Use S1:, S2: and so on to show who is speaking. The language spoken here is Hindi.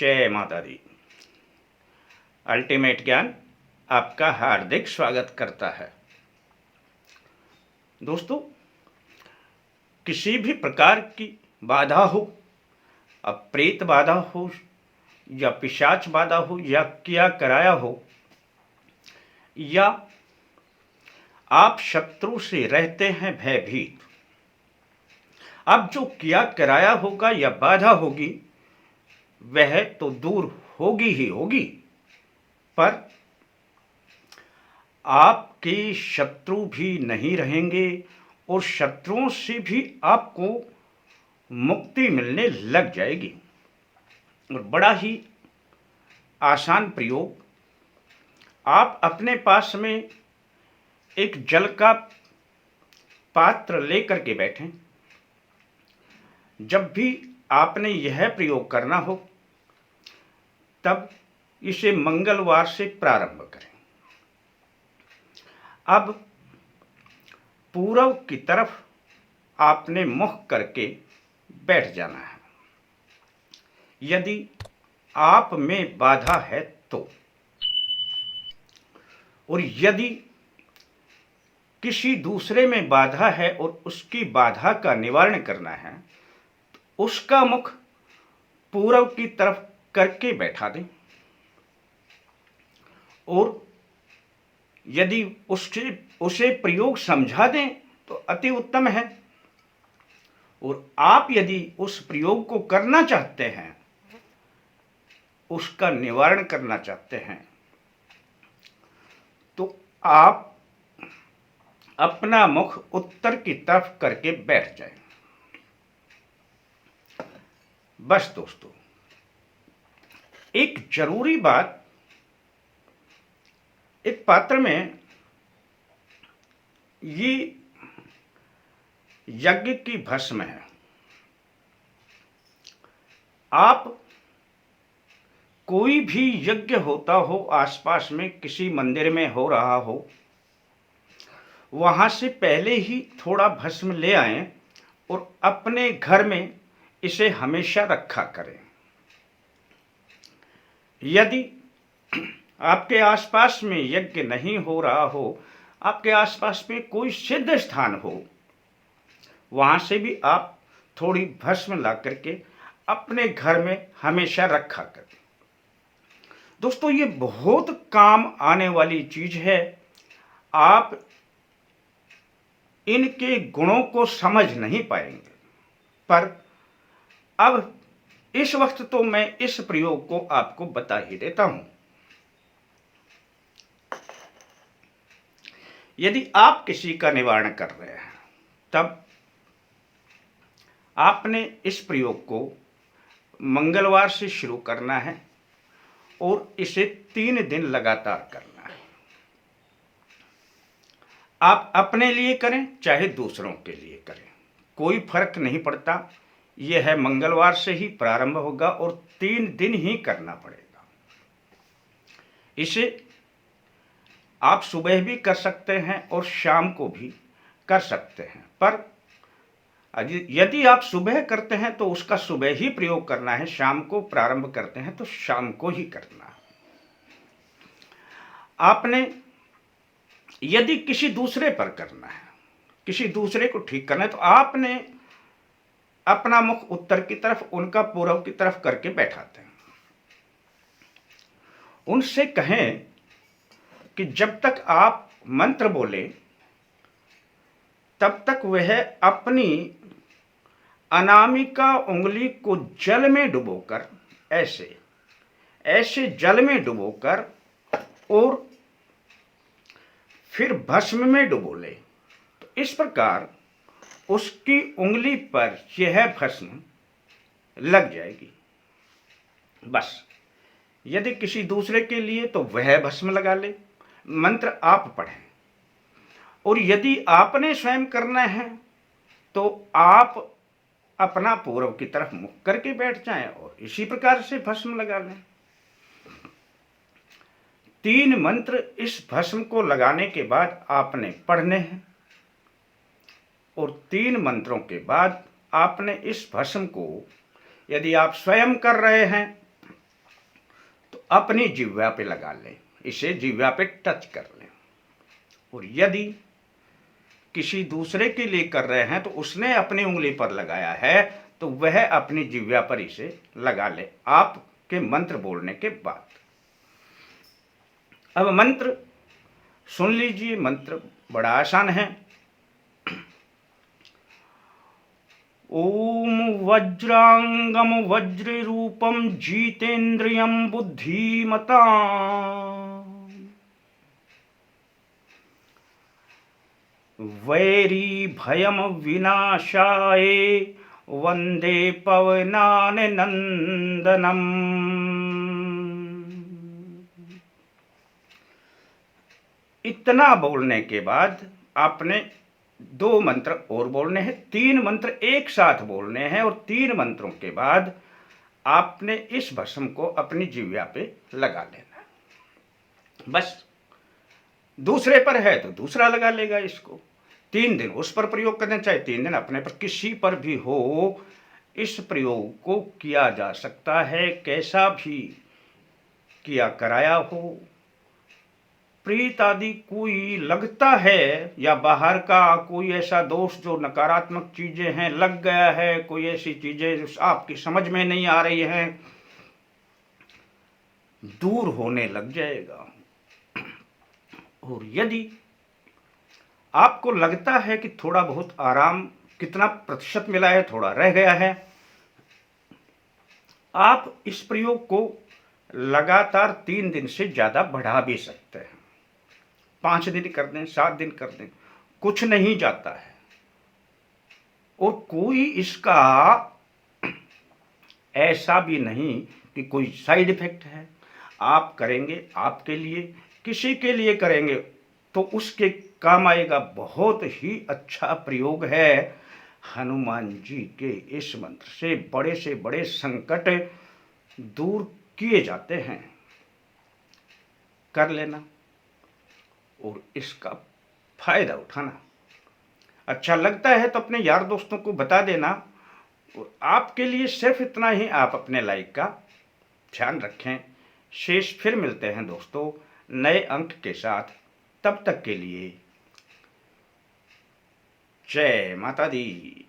S1: जय माता दी। अल्टीमेट ज्ञान आपका हार्दिक स्वागत करता है। दोस्तों, किसी भी प्रकार की बाधा हो, अब प्रेत बाधा हो या पिशाच बाधा हो या किया कराया हो, या आप शत्रु से रहते हैं भयभीत, अब जो किया कराया होगा या बाधा होगी वह तो दूर होगी ही होगी, पर आपके शत्रु भी नहीं रहेंगे और शत्रुओं से भी आपको मुक्ति मिलने लग जाएगी। और बड़ा ही आसान प्रयोग, आप अपने पास में एक जल का पात्र लेकर के बैठें। जब भी आपने यह प्रयोग करना हो तब इसे मंगलवार से प्रारंभ करें। अब पूर्व की तरफ आपने मुख करके बैठ जाना है। यदि आप में बाधा है तो, और यदि किसी दूसरे में बाधा है और उसकी बाधा का निवारण करना है तो उसका मुख पूर्व की तरफ करके बैठा दें। और यदि उसे प्रयोग समझा दें तो अति उत्तम है। और आप यदि उस प्रयोग को करना चाहते हैं, उसका निवारण करना चाहते हैं, तो आप अपना मुख उत्तर की तरफ करके बैठ जाएं। बस दोस्तों, एक जरूरी बात, एक पात्र में ये यज्ञ की भस्म है। आप कोई भी यज्ञ होता हो, आसपास में किसी मंदिर में हो रहा हो, वहां से पहले ही थोड़ा भस्म ले आएं और अपने घर में इसे हमेशा रखा करें। यदि आपके आसपास में यज्ञ नहीं हो रहा हो, आपके आसपास में कोई सिद्ध स्थान हो, वहां से भी आप थोड़ी भस्म ला करके अपने घर में हमेशा रखा करें। दोस्तों, ये बहुत काम आने वाली चीज है। आप इनके गुणों को समझ नहीं पाएंगे, पर अब इस वक्त तो मैं इस प्रयोग को आपको बता ही देता हूं। यदि आप किसी का निवारण कर रहे हैं तब आपने इस प्रयोग को मंगलवार से शुरू करना है और इसे 3 दिन लगातार करना है। आप अपने लिए करें चाहे दूसरों के लिए करें, कोई फर्क नहीं पड़ता। यह है मंगलवार से ही प्रारंभ होगा और 3 दिन ही करना पड़ेगा। इसे आप सुबह भी कर सकते हैं और शाम को भी कर सकते हैं, पर यदि आप सुबह करते हैं तो उसका सुबह ही प्रयोग करना है, शाम को प्रारंभ करते हैं तो शाम को ही करना है। आपने यदि किसी दूसरे पर करना है, किसी दूसरे को ठीक करना है, तो आपने अपना मुख उत्तर की तरफ, उनका पूर्व की तरफ करके बैठाते हैं। उनसे कहें कि जब तक आप मंत्र बोले तब तक वह अपनी अनामिका उंगली को जल में डुबोकर, ऐसे ऐसे जल में डुबोकर और फिर भस्म में डुबो ले। तो इस प्रकार उसकी उंगली पर यह भस्म लग जाएगी। बस, यदि किसी दूसरे के लिए तो वह भस्म लगा ले, मंत्र आप पढ़ें। और यदि आपने स्वयं करना है तो आप अपना पूर्व की तरफ मुख करके बैठ जाएं और इसी प्रकार से भस्म लगा लें। 3 मंत्र इस भस्म को लगाने के बाद आपने पढ़ने हैं और 3 मंत्रों के बाद आपने इस भस्म को, यदि आप स्वयं कर रहे हैं अपनी जिह्वा पे लगा लें, इसे जिह्वा पे टच कर लें। और यदि किसी दूसरे के लिए कर रहे हैं तो उसने अपनी उंगली पर लगाया है तो वह अपनी जिह्वा पर इसे लगा ले आपके मंत्र बोलने के बाद। अब मंत्र सुन लीजिए, मंत्र बड़ा आसान है। ओम वज्रांगम वज्र रूपम जितेन्द्रियम बुद्धिमता वैरी भयम विनाशाय वंदे पवनान नंदनम। इतना बोलने के बाद आपने 2 मंत्र और बोलने हैं, 3 मंत्र एक साथ बोलने हैं और 3 मंत्रों के बाद आपने इस भस्म को अपनी जिह्वा पे लगा लेना। बस दूसरे पर है तो दूसरा लगा लेगा इसको। 3 दिन उस पर प्रयोग करना, चाहे 3 दिन अपने पर, किसी पर भी हो इस प्रयोग को किया जा सकता है, कैसा भी किया कराया हो। प्रीत आदि कोई लगता है या बाहर का कोई ऐसा दोष जो नकारात्मक चीजें हैं लग गया है, कोई ऐसी चीजें जो आपकी समझ में नहीं आ रही हैं, दूर होने लग जाएगा। और यदि आपको लगता है कि थोड़ा बहुत आराम कितना प्रतिशत मिला है, थोड़ा रह गया है, आप इस प्रयोग को लगातार 3 दिन से ज्यादा बढ़ा भी सकते हैं। 5 दिन कर दें, 7 दिन कर दें, कुछ नहीं जाता है। और कोई इसका ऐसा भी नहीं कि कोई साइड इफेक्ट है। आप करेंगे आपके लिए, किसी के लिए करेंगे तो उसके काम आएगा। बहुत ही अच्छा प्रयोग है। हनुमान जी के इस मंत्र से बड़े संकट दूर किए जाते हैं। कर लेना और इसका फायदा उठाना। अच्छा लगता है तो अपने यार दोस्तों को बता देना। और आपके लिए सिर्फ इतना ही, आप अपने लाइक का ध्यान रखें। शेष फिर मिलते हैं दोस्तों नए अंक के साथ। तब तक के लिए जय माता दी।